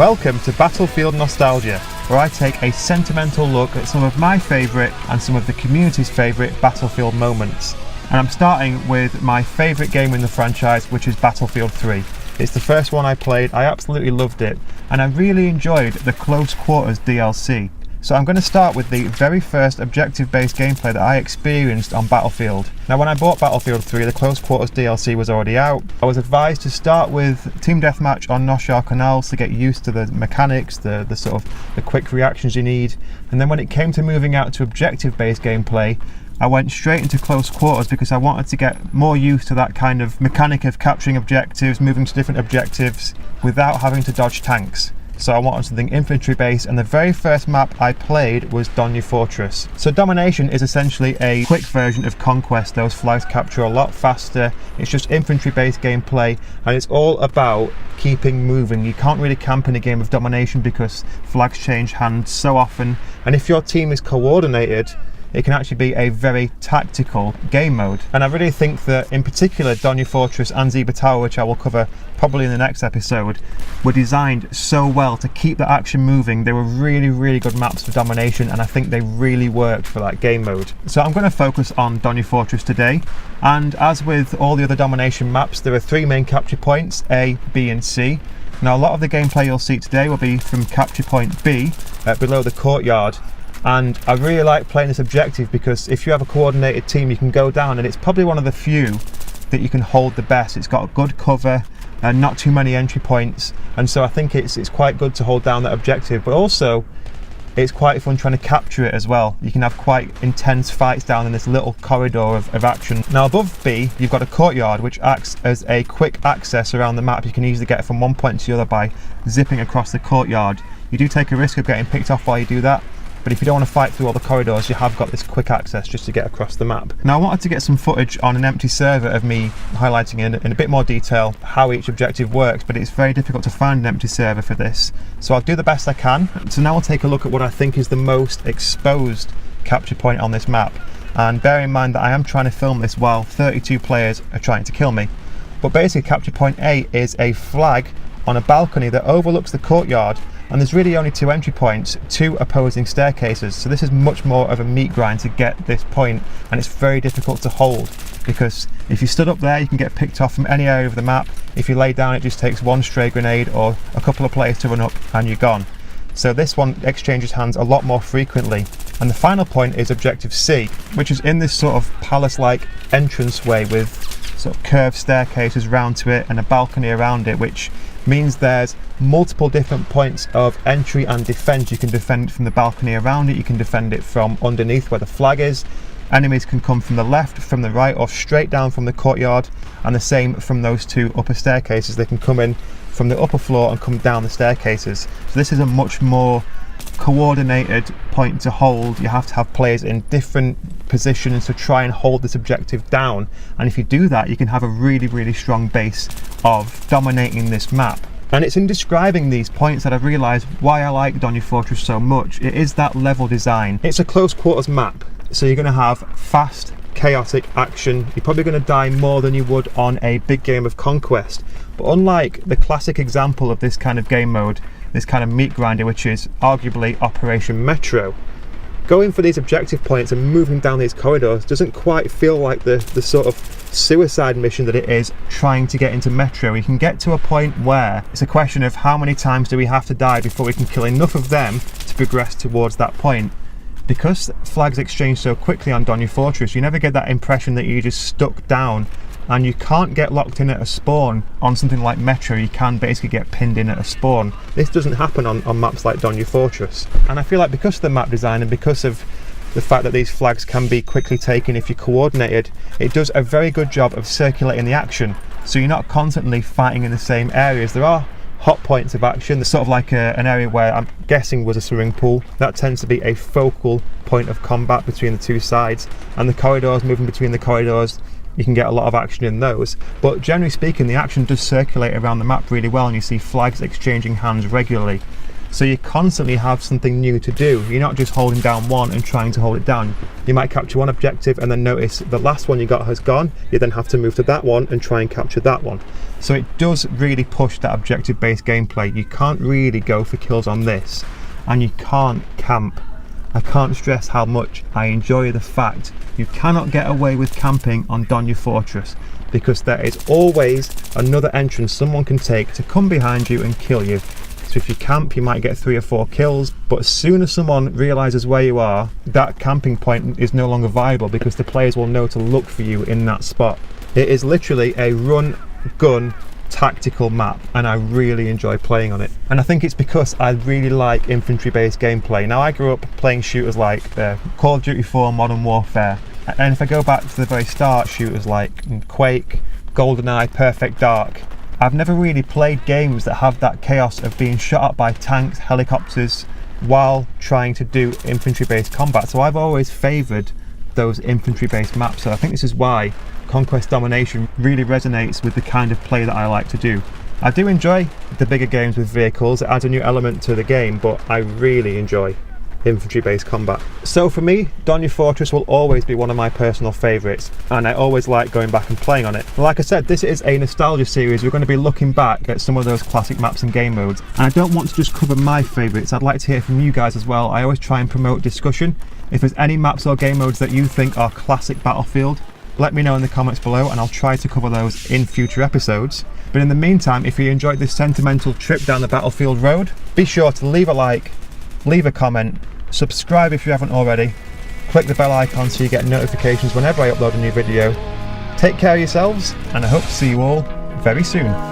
Welcome to Battlefield Nostalgia, where I take a sentimental look at some of my favourite and some of the community's favourite Battlefield moments. And I'm starting with my favourite game in the franchise, which is Battlefield 3. It's the first one I played, I absolutely loved it, and I really enjoyed the Close Quarters DLC. So I'm going to start with the very first objective-based gameplay that I experienced on Battlefield. Now when I bought Battlefield 3, the Close Quarters DLC was already out. I was advised to start with Team Deathmatch on Noshar Canals to get used to the mechanics, the quick reactions you need. And then when it came to moving out to objective-based gameplay, I went straight into Close Quarters because I wanted to get more used to that kind of mechanic of capturing objectives, moving to different objectives without having to dodge tanks. So I wanted something infantry based, and the very first map I played was Donya Fortress. So Domination is essentially a quick version of Conquest. Those flags capture a lot faster. It's just infantry based gameplay, and it's all about keeping moving. You can't really camp in a game of Domination because flags change hands so often, and if your team is coordinated, it can actually be a very tactical game mode. And I really think that in particular Donya Fortress and Zebra Tower, which I will cover probably in the next episode, were designed so well to keep the action moving. They were really good maps for Domination, and I think they really worked for that game mode. So I'm going to focus on Donya Fortress today, and as with all the other Domination maps, there are three main capture points, A, B and C. Now a lot of the gameplay you'll see today will be from capture point B, below the courtyard. And I really like playing this objective because if you have a coordinated team, you can go down, and it's probably one of the few that you can hold the best. It's got a good cover and not too many entry points, and so I think it's quite good to hold down that objective, but also it's quite fun trying to capture it as well. You can have quite intense fights down in this little corridor of action. Now above B, you've got a courtyard which acts as a quick access around the map. You can easily get from one point to the other by zipping across the courtyard. You do take a risk of getting picked off while you do that, but if you don't want to fight through all the corridors, you have got this quick access just to get across the map. Now I wanted to get some footage on an empty server of me highlighting in a bit more detail how each objective works, but it's very difficult to find an empty server for this. So I'll do the best I can. So now we'll take a look at what I think is the most exposed capture point on this map. And bear in mind that I am trying to film this while 32 players are trying to kill me. But basically capture point A is a flag on a balcony that overlooks the courtyard, and there's really only two entry points, two opposing staircases, so this is much more of a meat grind to get this point, and it's very difficult to hold because if you stood up there you can get picked off from any area of the map. If you lay down, it just takes one stray grenade or a couple of players to run up and you're gone. So this one exchanges hands a lot more frequently. And the final point is objective C, which is in this sort of palace-like entranceway with sort of curved staircases round to it and a balcony around it, which means there's multiple different points of entry and defense. You can defend it from the balcony around it, you can defend it from underneath where the flag is. Enemies can come from the left, from the right, or straight down from the courtyard, and the same from those two upper staircases. They can come in from the upper floor and come down the staircases. So this is a much more coordinated point to hold. You have to have players in different positions to try and hold this objective down, and if you do that you can have a really strong base of dominating this map. And it's in describing these points that I've realised why I like Donya Fortress so much. It is that level design. It's a close quarters map, so you're going to have fast, chaotic action. You're probably going to die more than you would on a big game of Conquest, but unlike the classic example of this kind of game mode, this kind of meat grinder, which is arguably Operation Metro, going for these objective points and moving down these corridors doesn't quite feel like the sort of suicide mission that it is trying to get into Metro. You can get to a point where it's a question of how many times do we have to die before we can kill enough of them to progress towards that point. Because flags exchange so quickly on Donya Fortress, you never get that impression that you're just stuck down, and you can't get locked in at a spawn on something like Metro. You can basically get pinned in at a spawn. This doesn't happen on maps like Donya Fortress, and I feel like because of the map design and because of the fact that these flags can be quickly taken if you're coordinated, it does a very good job of circulating the action, so you're not constantly fighting in the same areas. There are hot points of action. There's sort of like an area where I'm guessing was a swimming pool. That tends to be a focal point of combat between the two sides, and the corridors, moving between the corridors, you can get a lot of action in those. But generally speaking, the action does circulate around the map really well, and you see flags exchanging hands regularly. So you constantly have something new to do. You're not just holding down one and trying to hold it down. You might capture one objective and then notice the last one you got has gone. You then have to move to that one and try and capture that one. So it does really push that objective-based gameplay. You can't really go for kills on this, and you can't camp. I can't stress how much I enjoy the fact you cannot get away with camping on Donya Fortress, because there is always another entrance someone can take to come behind you and kill you. So if you camp, you might get 3 or 4 kills, but as soon as someone realises where you are, that camping point is no longer viable, because the players will know to look for you in that spot. It is literally a run, gun, tactical map, and I really enjoy playing on it. And I think it's because I really like infantry-based gameplay. Now, I grew up playing shooters like Call of Duty 4, Modern Warfare, and if I go back to the very start, shooters like Quake, GoldenEye, Perfect Dark, I've never really played games that have that chaos of being shot at by tanks, helicopters, while trying to do infantry-based combat. So I've always favoured those infantry-based maps. So I think this is why Conquest Domination really resonates with the kind of play that I like to do. I do enjoy the bigger games with vehicles. It adds a new element to the game, but I really enjoy infantry-based combat. So for me, Donya Fortress will always be one of my personal favourites, and I always like going back and playing on it. Like I said, this is a nostalgia series. We're going to be looking back at some of those classic maps and game modes, and I don't want to just cover my favourites. I'd like to hear from you guys as well. I always try and promote discussion. If there's any maps or game modes that you think are classic Battlefield, let me know in the comments below, and I'll try to cover those in future episodes. But in the meantime, if you enjoyed this sentimental trip down the Battlefield road, be sure to leave a like, leave a comment, subscribe if you haven't already, click the bell icon so you get notifications whenever I upload a new video. Take care of yourselves, and I hope to see you all very soon.